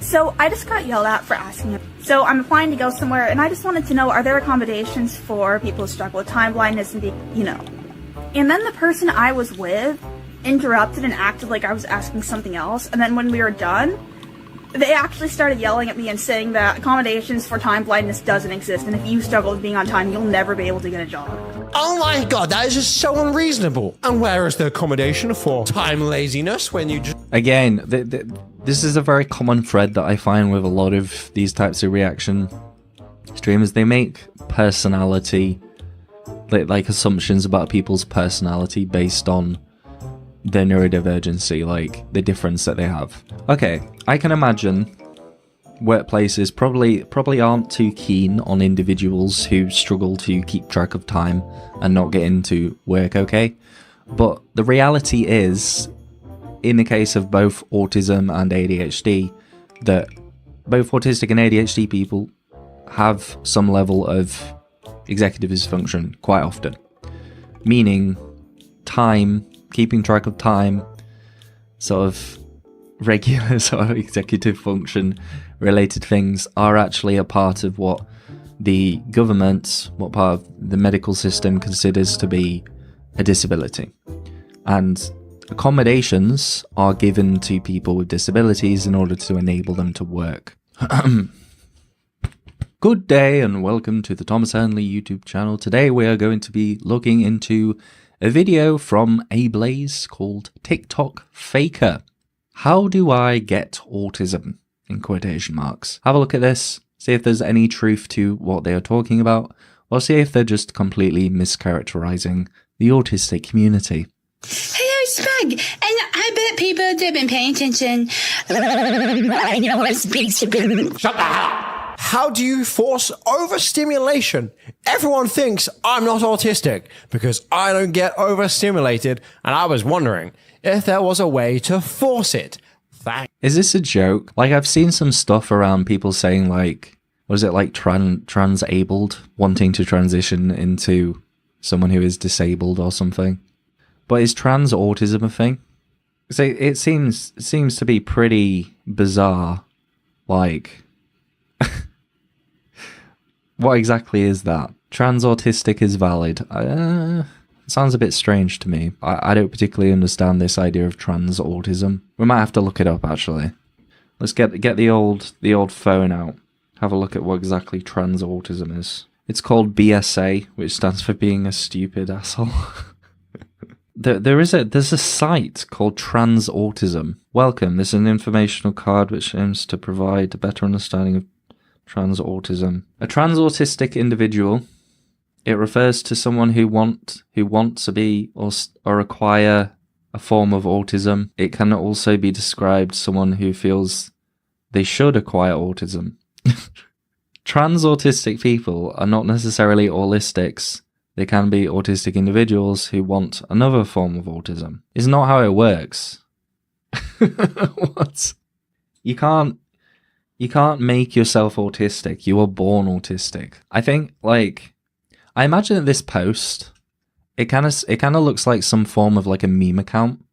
So I just got yelled at for asking it. So I'm applying to go somewhere, and I just wanted to know, are there accommodations for people who struggle with time blindness and And then the person I was with interrupted and acted like I was asking something else, and then when we were done, they actually started yelling at me and saying that accommodations for time blindness doesn't exist, and if you struggle with being on time, you'll never be able to get a job. Oh my god, that is just so unreasonable. And where is the accommodation for time laziness when you just... Again, this is a very common thread that I find with a lot of these types of reaction streamers. They make personality, like assumptions about people's personality based on their neurodivergency, like the difference that they have. Okay, I can imagine workplaces probably aren't too keen on individuals who struggle to keep track of time and not get into work, okay? But the reality is, in the case of both autism and ADHD, that both autistic and ADHD people have some level of executive dysfunction quite often. Meaning, keeping track of time, sort of regular sort of executive function related things are actually a part of what the government, what part of the medical system considers to be a disability. And accommodations are given to people with disabilities in order to enable them to work. Good day and welcome to the Thomas Henley YouTube channel. Today we are going to be looking into a video from Ablaze called TikTok Faker. How do I get autism? In quotation marks. Have a look at this, see if there's any truth to what they are talking about, or see if they're just completely mischaracterizing the autistic community. Hello, Smug, and I bet people have been paying attention. I know what speaks to them. Shut the hell up! How do you force overstimulation? Everyone thinks I'm not autistic because I don't get overstimulated, and I was wondering if there was a way to force it. Is this a joke? Like, I've seen some stuff around people saying, like, was it like transabled, wanting to transition into someone who is disabled or something? But is trans autism a thing? So it seems to be pretty bizarre. Like, what exactly is that? Trans autistic is valid. Sounds a bit strange to me. I don't particularly understand this idea of trans autism. We might have to look it up, actually. Let's get the old phone out. Have a look at what exactly trans autism is. It's called BSA, which stands for being a stupid asshole. There's a site called Trans Autism. Welcome. This is an informational card which aims to provide a better understanding of trans autism. A trans autistic individual. It refers to someone who wants to be or acquire a form of autism. It can also be described as someone who feels they should acquire autism. Trans autistic people are not necessarily autistics. They can be autistic individuals who want another form of autism. It's not how it works. What? You can't make yourself autistic. You are born autistic. I think, like, I imagine that this post, it kind of looks like some form of like a meme account,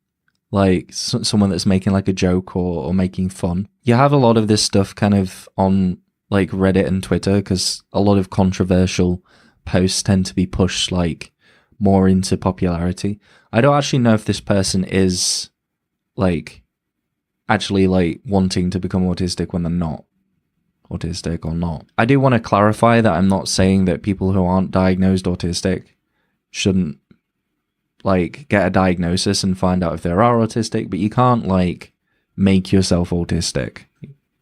like someone that's making like a joke or making fun. You have a lot of this stuff kind of on like Reddit and Twitter because a lot of controversial posts tend to be pushed like more into popularity. I don't actually know if this person is like actually like wanting to become autistic when they're not autistic or not. I do want to clarify that I'm not saying that people who aren't diagnosed autistic shouldn't like get a diagnosis and find out if they are autistic, but you can't like make yourself autistic.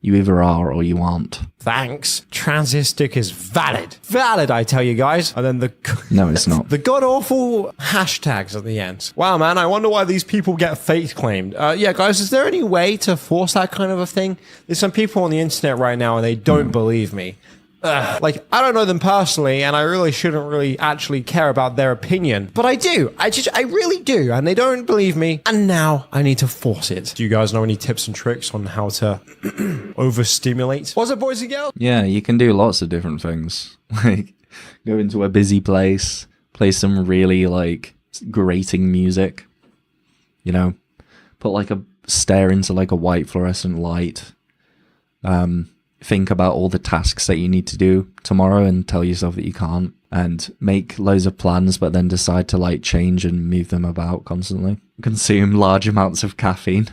You either are or you aren't. Thanks. Transistic is valid. Valid, I tell you guys. And then no, it's not. The god-awful hashtags at the end. Wow, man, I wonder why these people get fake claimed. Yeah, guys, is there any way to force that kind of a thing? There's some people on the internet right now and they don't believe me. Like, I don't know them personally, and I really shouldn't really actually care about their opinion. But I do. I really do. And they don't believe me. And now I need to force it. Do you guys know any tips and tricks on how to overstimulate? What's it, boys and girls? Yeah, you can do lots of different things. Like, go into a busy place, play some really, like, grating music. You know? Put, like, stare into, like, a white fluorescent light. think about all the tasks that you need to do tomorrow and tell yourself that you can't, and make loads of plans but then decide to like change and move them about constantly. Consume large amounts of caffeine.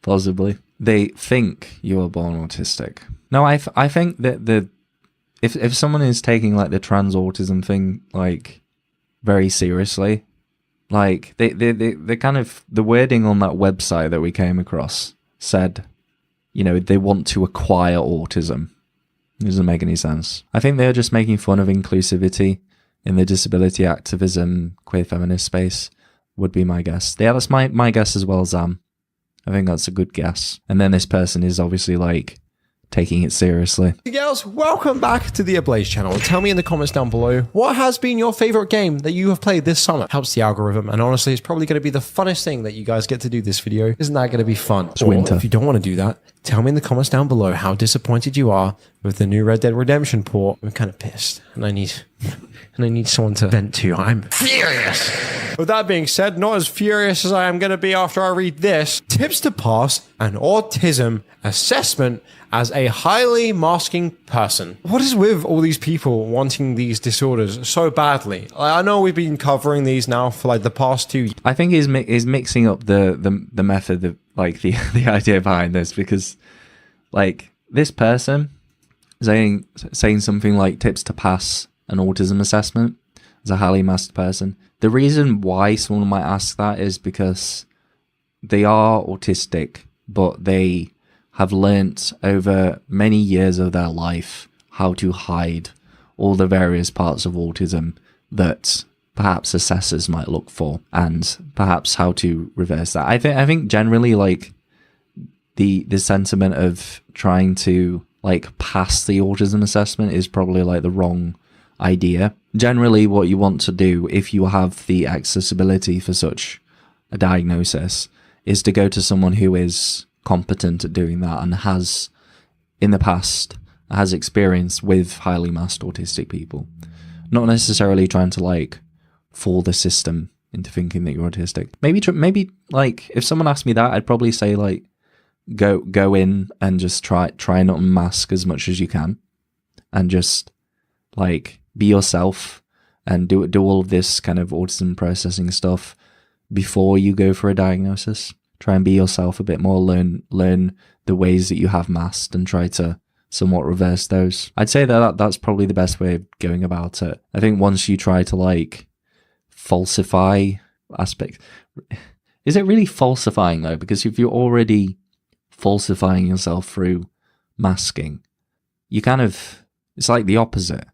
Possibly. They think you were born autistic. No, I think that if someone is taking like the trans autism thing like very seriously, like they kind of, the wording on that website that we came across said, you know, they want to acquire autism. It doesn't make any sense. I think they're just making fun of inclusivity in the disability activism, queer feminist space, would be my guess. Yeah, that's my guess as well, Zam. I think that's a good guess. And then this person is obviously like taking it seriously. Hey girls, welcome back to the Ablaze channel. Tell me in the comments down below, what has been your favorite game that you have played this summer? Helps the algorithm, and honestly, it's probably going to be the funnest thing that you guys get to do this video. Isn't that going to be fun? It's winter. If you don't want to do that, tell me in the comments down below how disappointed you are with the new Red Dead Redemption port. I'm kind of pissed, and I need someone to vent to. I'm furious. With that being said, not as furious as I am going to be after I read this. Tips to pass an autism assessment as a highly masking person. What is with all these people wanting these disorders so badly? I know we've been covering these now for like the past 2 years. I think he's mixing up the method of like the idea behind this, because like this person saying something like tips to pass an autism assessment as a highly masked person. The reason why someone might ask that is because they are autistic, but they have learnt over many years of their life how to hide all the various parts of autism that perhaps assessors might look for, and perhaps how to reverse that. I think generally like the sentiment of trying to like pass the autism assessment is probably like the wrong idea. Generally what you want to do if you have the accessibility for such a diagnosis is to go to someone who is competent at doing that and has in the past has experience with highly masked autistic people, not necessarily trying to like fool the system into thinking that you're autistic. Maybe like if someone asked me that, I'd probably say like go in and just try not to mask as much as you can, and just like be yourself and do all of this kind of autism processing stuff before you go for a diagnosis. Try and be yourself a bit more, learn the ways that you have masked and try to somewhat reverse those. I'd say that's probably the best way of going about it. I think once you try to like falsify aspects, is it really falsifying though? Because if you're already falsifying yourself through masking, you kind of, it's like the opposite.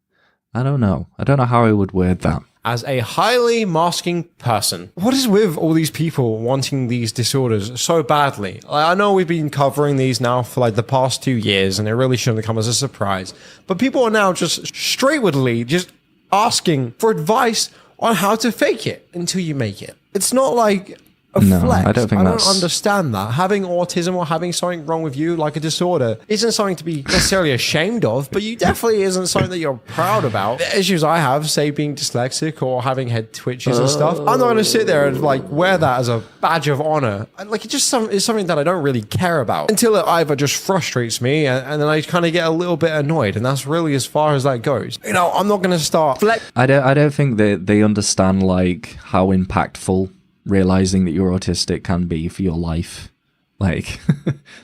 I don't know how I would word that. As a highly masking person. What is with all these people wanting these disorders so badly? I know we've been covering these now for like the past 2 years, and it really shouldn't come as a surprise. But people are now just straightwardly just asking for advice on how to fake it until you make it. It's not like a flex. I don't understand that. Having autism or having something wrong with you, like a disorder, isn't something to be necessarily ashamed of, but you definitely isn't something that you're proud about. The issues I have, say being dyslexic or having head twitches and stuff, I'm not going to sit there and like wear that as a badge of honor. Like it's something that I don't really care about until it either just frustrates me and then I kind of get a little bit annoyed, and that's really as far as that goes. You know, I'm not going to start. I don't think that they understand like how impactful realizing that you're autistic can be for your life. Like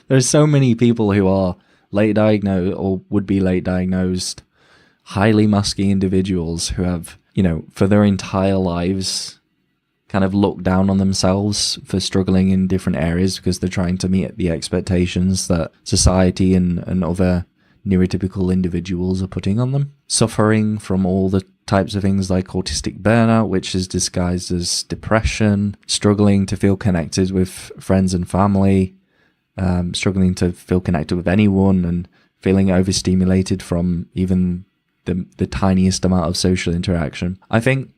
there's so many people who are late diagnosed or would be late diagnosed, highly masking individuals who have, you know, for their entire lives kind of looked down on themselves for struggling in different areas because they're trying to meet the expectations that society and other neurotypical individuals are putting on them, suffering from all the types of things like autistic burnout, which is disguised as depression, struggling to feel connected with friends and family, struggling to feel connected with anyone, and feeling overstimulated from even the tiniest amount of social interaction. I think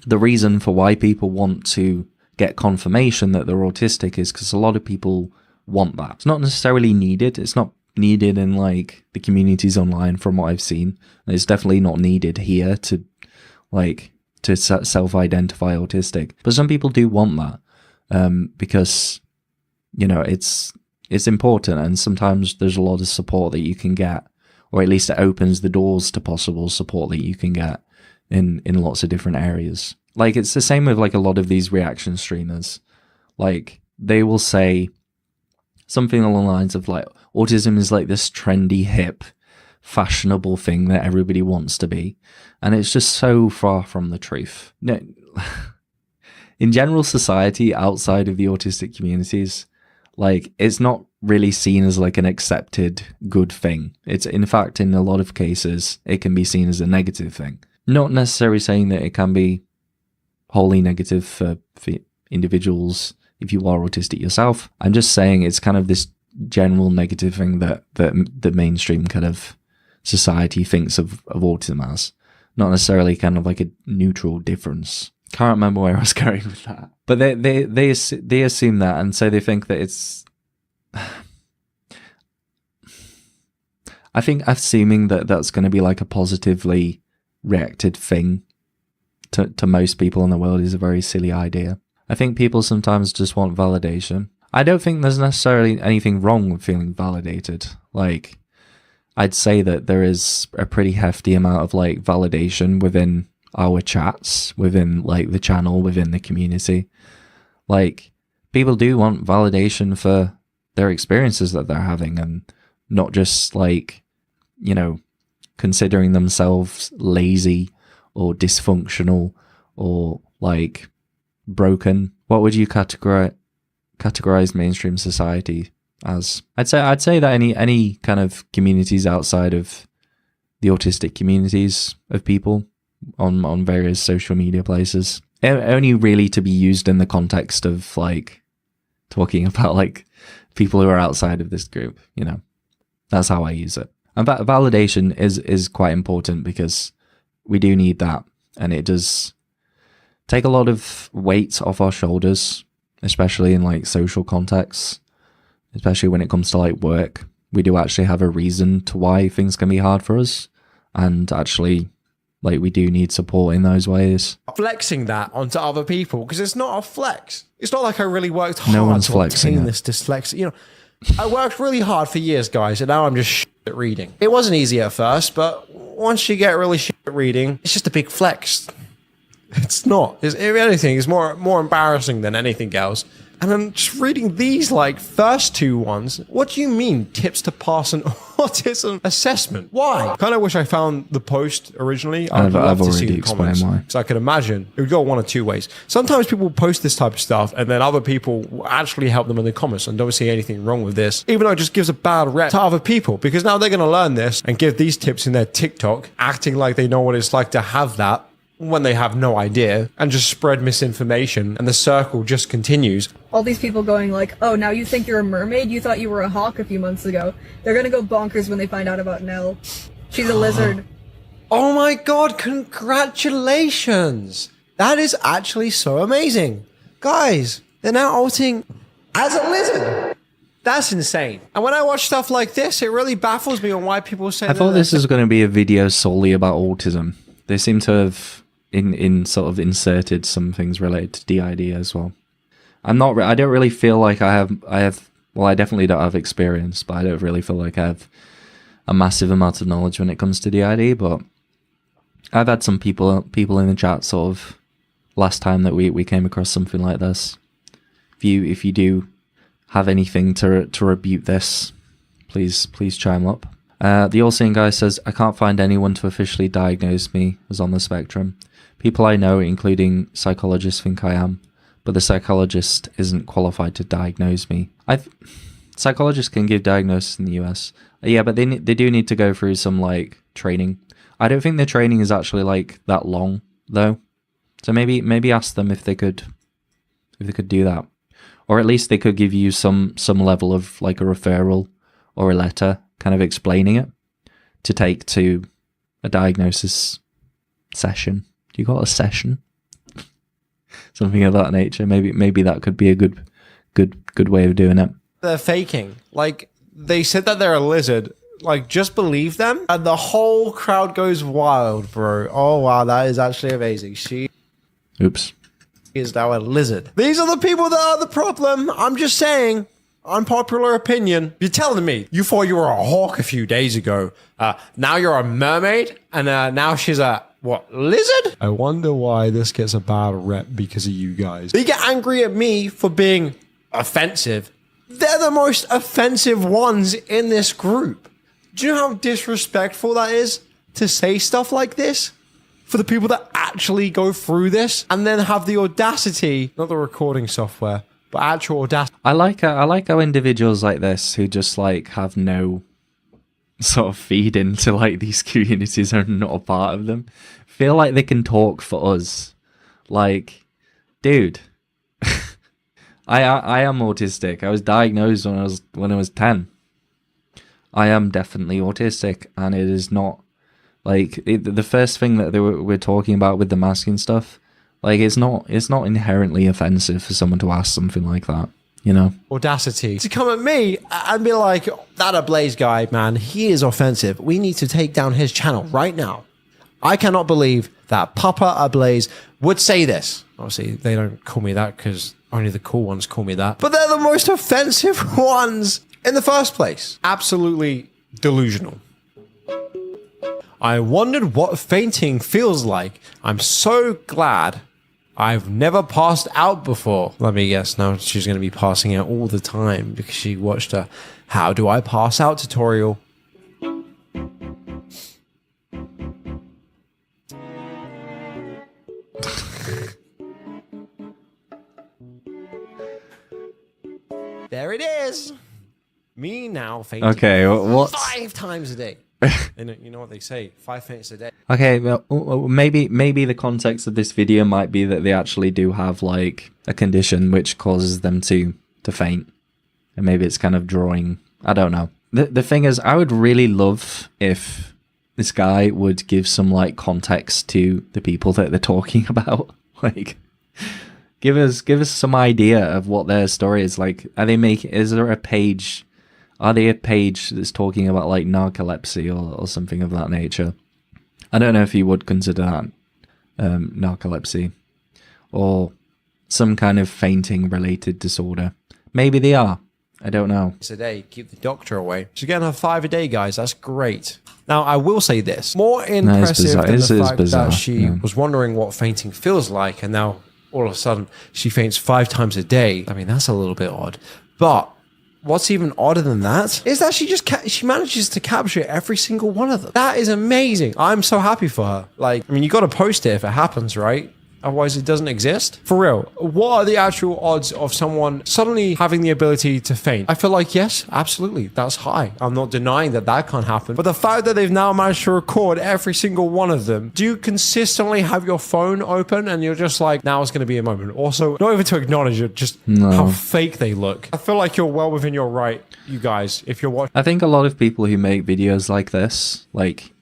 the reason for why people want to get confirmation that they're autistic is because a lot of people want that. It's not necessarily needed. It's not needed in like the communities online from what I've seen, and it's definitely not needed here to self-identify autistic, but some people do want that because, you know, it's it's important, and sometimes there's a lot of support that you can get, or at least it opens the doors to possible support that you can get in lots of different areas. Like, it's the same with like a lot of these reaction streamers. Like, they will say something along the lines of like, autism is like this trendy, hip, fashionable thing that everybody wants to be, and it's just so far from the truth. No, in general society outside of the autistic communities, like, it's not really seen as like an accepted good thing. It's, in fact, in a lot of cases, it can be seen as a negative thing. Not necessarily saying that it can be wholly negative for individuals if you are autistic yourself. I'm just saying it's kind of this general negative thing that the mainstream kind of society thinks of autism as. Not necessarily kind of like a neutral difference. Can't remember where I was going with that. But they assume that, and so they think that it's... I think assuming that that's going to be like a positively reacted thing to most people in the world is a very silly idea. I think people sometimes just want validation. I don't think there's necessarily anything wrong with feeling validated. Like, I'd say that there is a pretty hefty amount of like validation within our chats, within like the channel, within the community. Like, people do want validation for their experiences that they're having, and not just like, you know, considering themselves lazy or dysfunctional or like broken. What would you categorize mainstream society as? I'd say that any kind of communities outside of the autistic communities of people on various social media places, only really to be used in the context of like talking about like people who are outside of this group, you know. That's how I use it. And validation is quite important, because we do need that, and it does take a lot of weight off our shoulders, especially in like social contexts, especially when it comes to like work. We do actually have a reason to why things can be hard for us, and actually like we do need support in those ways. Flexing that onto other people, because it's not a flex. It's not like I really worked hard No one's to flexing obtain it. this dyslexia. You know, I worked really hard for years, guys, and now I'm just shit at reading. It wasn't easy at first, but once you get really shit at reading, it's just a big flex. It's not. If anything, it's more embarrassing than anything else. And I'm just reading these like first two ones. What do you mean, tips to pass an autism assessment? Why? Kind of wish I found the post originally. I'd love to see the comments, why. because I could imagine it would go one of two ways. Sometimes people post this type of stuff, and then other people will actually help them in the comments and don't see anything wrong with this, even though it just gives a bad rep to other people, because now they're going to learn this and give these tips in their TikTok, acting like they know what it's like to have that when they have no idea, and just spread misinformation, and the circle just continues. All these people going like, oh, now you think you're a mermaid? You thought you were a hawk a few months ago. They're gonna go bonkers when they find out about Nell. She's a lizard. Oh my god, congratulations! That is actually so amazing. Guys, they're now outing as a lizard. That's insane. And when I watch stuff like this, it really baffles me on why people say I thought this was going to be a video solely about autism. They seem to have sort of inserted some things related to DID as well. I don't really feel like I have, well, I definitely don't have experience, but I don't really feel like I have a massive amount of knowledge when it comes to DID, but I've had some people in the chat sort of last time that we came across something like this. If you do have anything to rebuke this, please chime up. The all-seeing guy says, I can't find anyone to officially diagnose me as on the spectrum. People I know, including psychologists, think I am, but the psychologist isn't qualified to diagnose me. Psychologists can give diagnosis in the US. Yeah, but they do need to go through some like training. I don't think the training is actually like that long though. So maybe ask them if they could do that, or at least they could give you some level of like a referral or a letter kind of explaining it to take to a diagnosis session. Do you call it a session? Something of that nature. Maybe that could be a good way of doing it. They're faking. Like, they said that they're a lizard. Like, just believe them, and the whole crowd goes wild, bro. Oh wow, that is actually amazing. She Oops. is now a lizard. These are the people that are the problem. I'm just saying. unpopular opinion. You're telling me you thought you were a hawk a few days ago. Now you're a mermaid, and now she's a, what, lizard? I wonder why this gets a bad rep because of you guys. They get angry at me for being offensive. They're the most offensive ones in this group. Do you know how disrespectful that is to say stuff like this? For the people that actually go through this and then have the audacity, not the recording software, but actual audacity. I like how individuals like this who just like have no sort of feed into like these communities are not a part of them, feel like they can talk for us. Like, dude, I am autistic. I was diagnosed when I was 10. I am definitely autistic, and it is not like the first thing that we're talking about with the masking stuff. Like, it's not inherently offensive for someone to ask something like that, you know? Audacity to come at me and be like, that Ablaze guy, man, he is offensive. We need to take down his channel right now. I cannot believe that Papa Ablaze would say this. Obviously, they don't call me that because only the cool ones call me that. But they're the most offensive ones in the first place. Absolutely delusional. I wondered what fainting feels like. I'm so glad I've never passed out before. Let me guess, now she's going to be passing out all the time because she watched a How Do I Pass Out tutorial. There it is. Me now fainting. Okay, what? 5 times a day. And you know what they say, 5 faints a day. Okay, well, maybe the context of this video might be that they actually do have like a condition which causes them to faint, and maybe it's kind of drawing. I don't know. The thing is, I would really love if this guy would give some like context to the people that they're talking about. Like, give us some idea of what their story is. Like, is there a page? Are they a page that's talking about like narcolepsy or something of that nature? I don't know if you would consider that narcolepsy or some kind of fainting related disorder. Maybe they are. I don't know. A day, keep the doctor away. She's getting her 5 a day, guys. That's great. Now, I will say this. More impressive than the fact that she was wondering what fainting feels like, and now all of a sudden she faints 5 times a day. I mean, that's a little bit odd. But what's even odder than that is that she manages to capture every single one of them. That is amazing. I'm so happy for her. Like, I mean, you got to post it if it happens, right? Otherwise, it doesn't exist. For real, what are the actual odds of someone suddenly having the ability to faint? I feel like, yes, absolutely, that's high. I'm not denying that that can't happen. But the fact that they've now managed to record every single one of them, do you consistently have your phone open and you're just like, now it's going to be a moment? Also, not even to acknowledge it, just how fake they look. I feel like you're well within your right, you guys, if you're watching. I think a lot of people who make videos like this, like,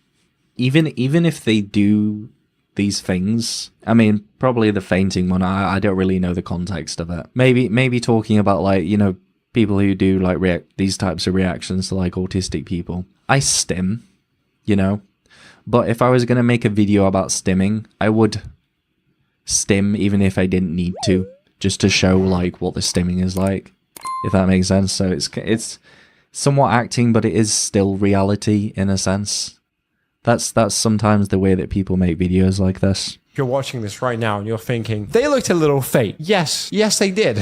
even if they do these things, I mean, probably the fainting one, I don't really know the context of it. Maybe talking about, like, you know, people who do like these types of reactions to like autistic people. I stim, you know, but if I was going to make a video about stimming, I would stim even if I didn't need to, just to show like what the stimming is like, if that makes sense. So it's somewhat acting, but it is still reality in a sense. That's sometimes the way that people make videos like this. You're watching this right now and you're thinking, they looked a little fake. Yes, they did.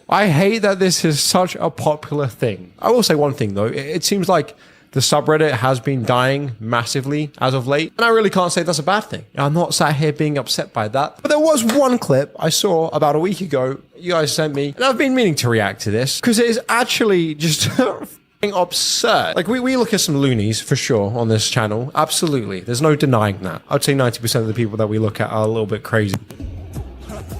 I hate that this is such a popular thing. I will say one thing though, it seems like the subreddit has been dying massively as of late, and I really can't say that's a bad thing. I'm not sat here being upset by that. But there was one clip I saw about a week ago, you guys sent me, and I've been meaning to react to this, because it is actually just absurd. Like, we look at some loonies for sure on this channel. Absolutely. There's no denying that. I'd say 90% of the people that we look at are a little bit crazy.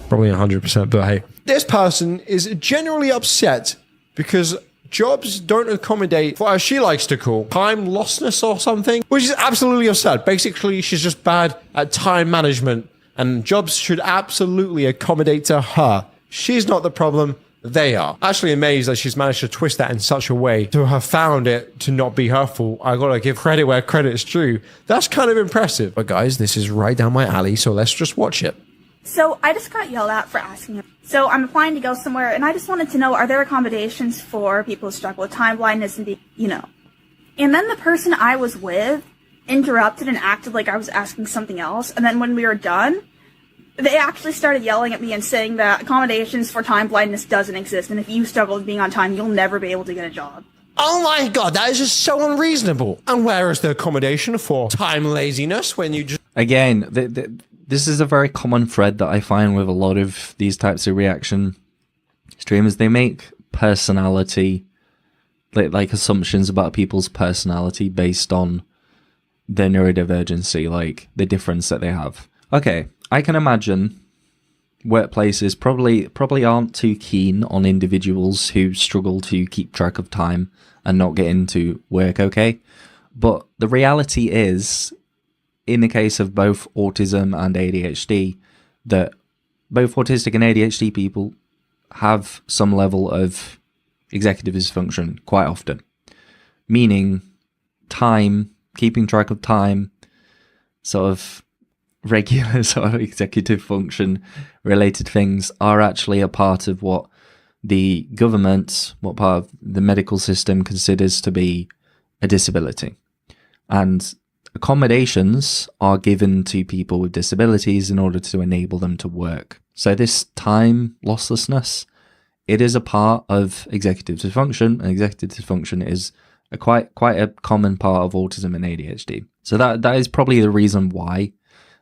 Probably 100%, but hey. This person is genuinely upset because jobs don't accommodate for, as she likes to call, time lostness or something, which is absolutely absurd. Basically, she's just bad at time management, and jobs should absolutely accommodate to her. She's not the problem. They are. Actually amazed that she's managed to twist that in such a way to have found it to not be her fault. I gotta give credit where credit is due. That's kind of impressive. But guys, this is right down my alley, so let's just watch it. So I just got yelled at for asking him. So I'm applying to go somewhere, and I just wanted to know, are there accommodations for people who struggle with time blindness and And then the person I was with interrupted and acted like I was asking something else. And then when we were done, they actually started yelling at me and saying that accommodations for time blindness doesn't exist, and if you struggle with being on time, you'll never be able to get a job. Oh my god, that is just so unreasonable. And where is the accommodation for time laziness when you just... Again, this is a very common thread that I find with a lot of these types of reaction streamers. They make personality, like assumptions about people's personality based on their neurodivergency, like the difference that they have. Okay, I can imagine workplaces probably aren't too keen on individuals who struggle to keep track of time and not get into work, okay? But the reality is, in the case of both autism and ADHD, that both autistic and ADHD people have some level of executive dysfunction quite often. Meaning time, keeping track of time, sort of regular sort of executive function related things are actually a part of what the government, what part of the medical system considers to be a disability. And accommodations are given to people with disabilities in order to enable them to work. So this time losslessness, it is a part of executive dysfunction, and executive dysfunction is a quite a common part of autism and ADHD. So that is probably the reason why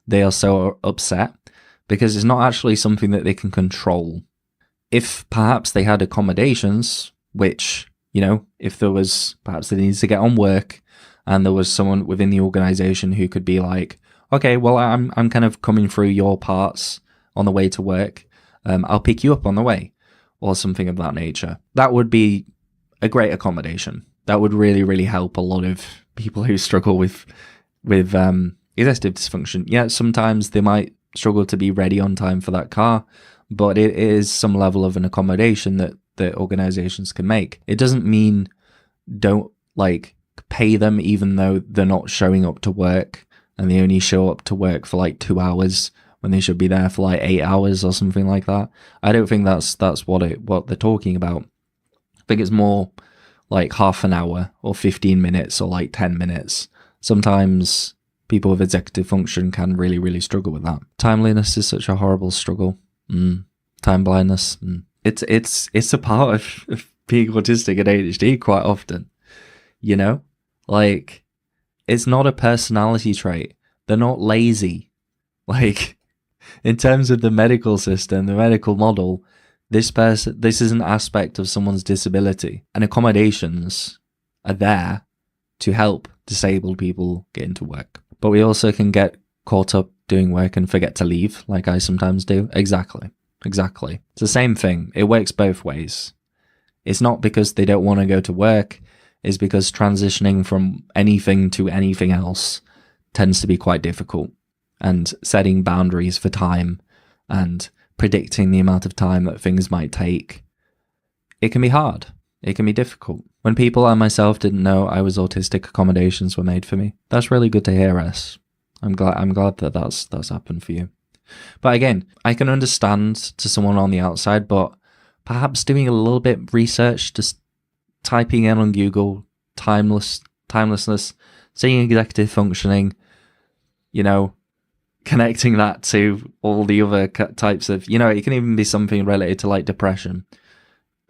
they are so upset, because it's not actually something that they can control. If perhaps they had accommodations, which, you know, if there was, perhaps they needed to get on work and there was someone within the organization who could be like, okay, well, I'm kind of coming through your parts on the way to work. I'll pick you up on the way, or something of that nature. That would be a great accommodation. That would really, really help a lot of people who struggle with executive dysfunction. Yeah, sometimes they might struggle to be ready on time for that car, but it is some level of an accommodation that the organizations can make. It doesn't mean don't like pay them even though they're not showing up to work and they only show up to work for like 2 hours when they should be there for like 8 hours or something like that. I don't think that's what they're talking about. I think it's more like half an hour or 15 minutes or like 10 minutes. Sometimes people with executive function can really, really struggle with that. Timeliness is such a horrible struggle. Time blindness. It's a part of being autistic and ADHD quite often. You know? Like, it's not a personality trait. They're not lazy. Like, in terms of the medical system, the medical model, this is an aspect of someone's disability. And accommodations are there to help disabled people get into work. But we also can get caught up doing work and forget to leave, like I sometimes do. Exactly. It's the same thing. It works both ways. It's not because they don't want to go to work. It's because transitioning from anything to anything else tends to be quite difficult. And setting boundaries for time and predicting the amount of time that things might take, it can be hard. It can be difficult. When people and myself didn't know I was autistic, accommodations were made for me. That's really good to hear, S. I'm glad that that's happened for you. But again, I can understand to someone on the outside, but perhaps doing a little bit of research, just typing in on Google, timelessness, seeing executive functioning, you know, connecting that to all the other types of, you know, it can even be something related to like depression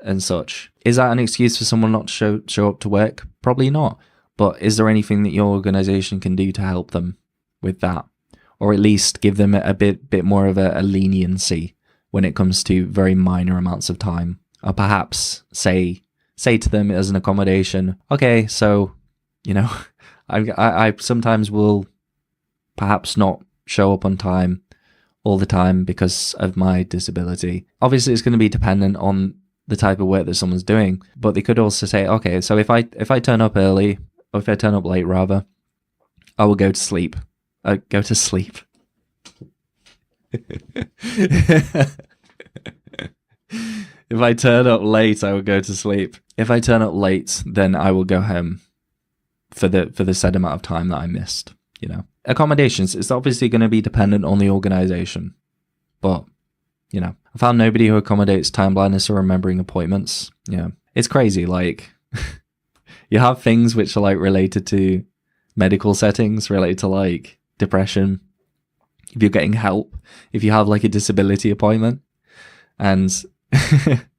and such. Is that an excuse for someone not to show up to work? Probably not. But is there anything that your organization can do to help them with that? Or at least give them a bit more of a leniency when it comes to very minor amounts of time? Or perhaps say to them as an accommodation, okay, so, you know, I sometimes will perhaps not show up on time all the time because of my disability. Obviously, it's going to be dependent on the type of work that someone's doing, but they could also say, okay, so if I turn up early, or if I turn up late rather, I will go to sleep. Go to sleep. If I turn up late, I will go to sleep. If I turn up late, then I will go home for the said amount of time that I missed, you know. Accommodations, it's obviously going to be dependent on the organization. But, you know, I found nobody who accommodates time blindness or remembering appointments. Yeah. It's crazy. Like, you have things which are like related to medical settings, related to like depression. If you're getting help, if you have like a disability appointment, and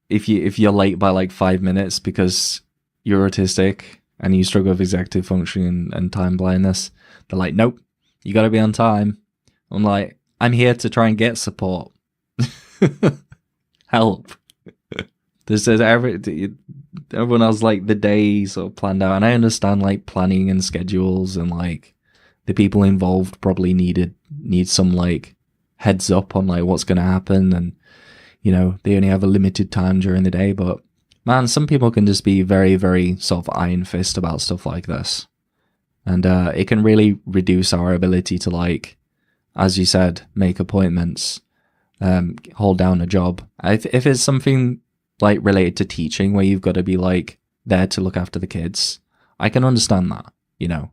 if you're late by like 5 minutes because you're autistic and you struggle with executive functioning and time blindness, they're like, nope, you got to be on time. I'm like, I'm here to try and get support. Help. Everyone has like the day sort of planned out, and I understand like planning and schedules, and like the people involved probably need some like heads up on like what's going to happen, and you know, they only have a limited time during the day. But man, some people can just be very, very sort of iron fist about stuff like this, and it can really reduce our ability to, like, as you said, make appointments, hold down a job. If it's something like related to teaching where you've got to be like there to look after the kids, I can understand that, you know,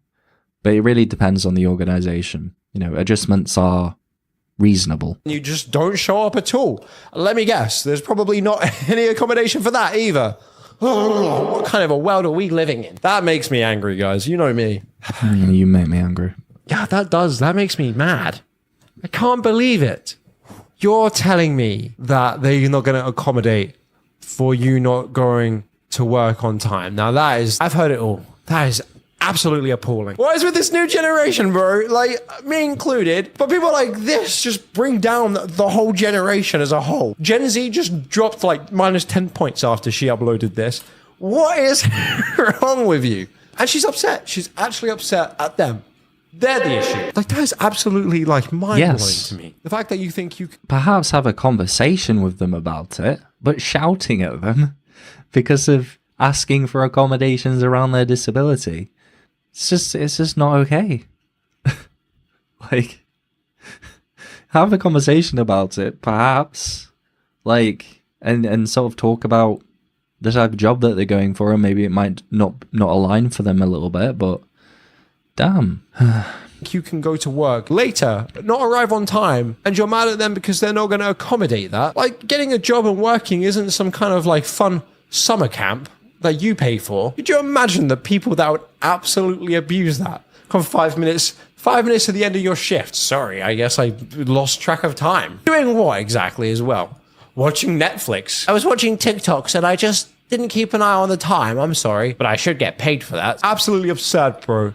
but it really depends on the organization. You know, adjustments are reasonable. You just don't show up at all. Let me guess, there's probably not any accommodation for that either. Oh, what kind of a world are we living in? That makes me angry, guys. You know me. You make me angry. Yeah, that makes me mad. I can't believe it. You're telling me that they're not going to accommodate for you not going to work on time. Now I've heard it all. That is absolutely appalling. What is with this new generation, bro? Like, me included, but people like this just bring down the whole generation as a whole. Gen Z just dropped like minus 10 points after she uploaded this. What is wrong with you? And she's upset. She's actually upset at them. They're the issue. Like, that is absolutely like mind-blowing to me. The fact that you think you perhaps have a conversation with them about it, but shouting at them because of asking for accommodations around their disability, it's just not okay. Like, have a conversation about it, perhaps, like, and sort of talk about the type of job that they're going for, and maybe it might not align for them a little bit, but damn. You can go to work later, but not arrive on time, and you're mad at them because they're not going to accommodate that. Like, getting a job and working isn't some kind of like fun summer camp that you pay for. Could you imagine the people that would absolutely abuse that? Come 5 minutes to the end of your shift. Sorry, I guess I lost track of time. Doing what exactly as well? Watching Netflix. I was watching TikToks and I just didn't keep an eye on the time. I'm sorry, but I should get paid for that. Absolutely absurd, bro.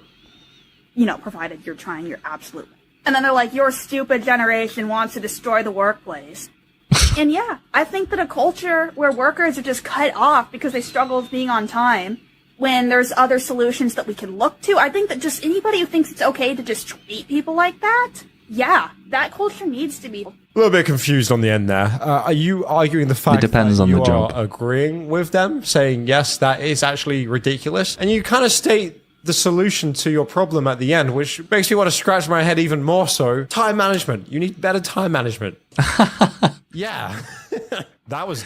You know, provided you're trying your absolute. And then they're like, your stupid generation wants to destroy the workplace. And yeah, I think that a culture where workers are just cut off because they struggle with being on time, when there's other solutions that we can look to, I think that just anybody who thinks it's okay to just treat people like that, yeah, that culture needs to be. A little bit confused on the end there. Are you arguing the fact that you are agreeing with them, saying, yes, that is actually ridiculous? And you kind of state the solution to your problem at the end, which makes me want to scratch my head even more so. Time management. You need better time management. Yeah. That was...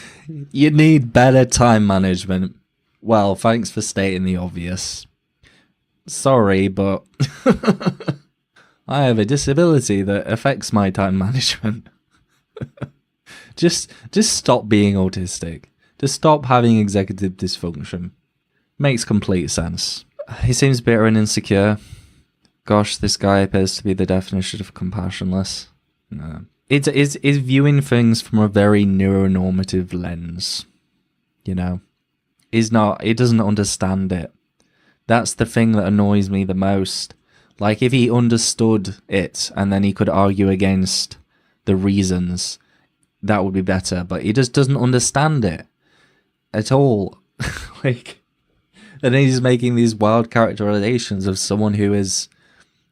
You need better time management. Well, thanks for stating the obvious. Sorry, but I have a disability that affects my time management. Just stop being autistic. Just stop having executive dysfunction. Makes complete sense. He seems bitter and insecure. Gosh, this guy appears to be the definition of compassionless. No. It's viewing things from a very neuronormative lens. You know? He doesn't understand it. That's the thing that annoys me the most. Like, if he understood it and then he could argue against the reasons, that would be better. But he just doesn't understand it at all. Like, and then he's making these wild characterizations of someone who is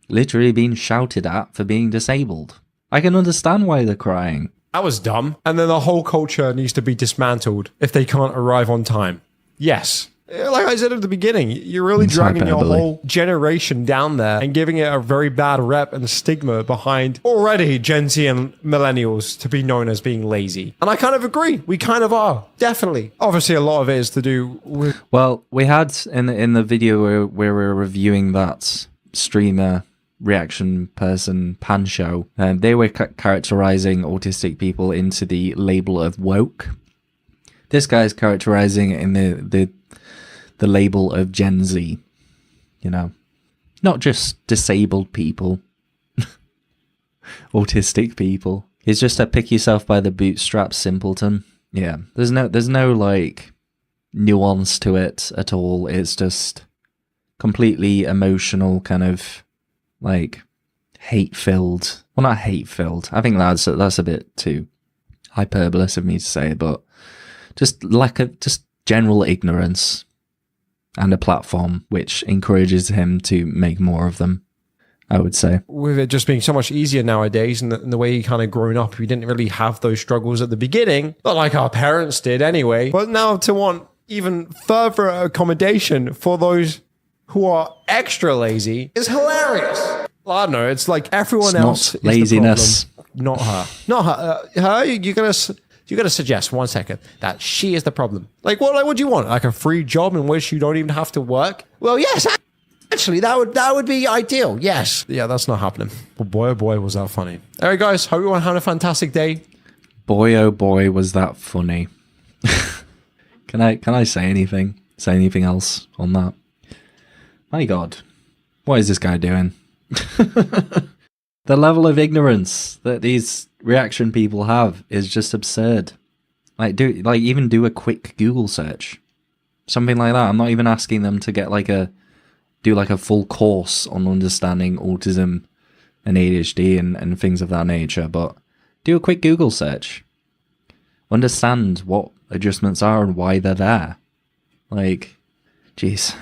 literally being shouted at for being disabled. I can understand why they're crying. That was dumb. And then the whole culture needs to be dismantled if they can't arrive on time. Yes. Like I said at the beginning, you're really dragging your whole generation down there and giving it a very bad rep and stigma behind already Gen Z and millennials to be known as being lazy. And I kind of agree. We kind of are. Definitely. Obviously, a lot of it is to do with... Well, we had in the video where we were reviewing that streamer reaction person, Pancho, they were characterizing autistic people into the label of woke. This guy's characterizing it in the label of Gen Z. You know, not just disabled people, autistic people. He's just a pick yourself by the bootstraps simpleton. Yeah, there's no like nuance to it at all. It's just completely emotional, kind of like hate-filled. Well, not hate-filled. I think that's a bit too hyperbolous of me to say, but just just general ignorance and a platform which encourages him to make more of them, I would say. With it just being so much easier nowadays, and the way he kind of grown up, we didn't really have those struggles at the beginning, not like our parents did anyway. But now to want even further accommodation for those who are extra lazy is hilarious. Well, I don't know. It's like everyone else is laziness. the problem, not her. Not her. Her. You're gonna suggest 1 second that she is the problem. Like what? Like what do you want? Like a free job in which you don't even have to work? Well, yes. Actually, that would be ideal. Yes. Yeah, that's not happening. But boy, oh boy, was that funny. All right, guys. Hope everyone had a fantastic day. Boy, oh boy, was that funny. Can I say anything? Say anything else on that? My God, what is this guy doing? The level of ignorance that these reaction people have is just absurd. Even do a quick Google search, something like that. I'm not even asking them to get do a full course on understanding autism and ADHD and things of that nature, but do a quick Google search. Understand what adjustments are and why they're there. Like, jeez.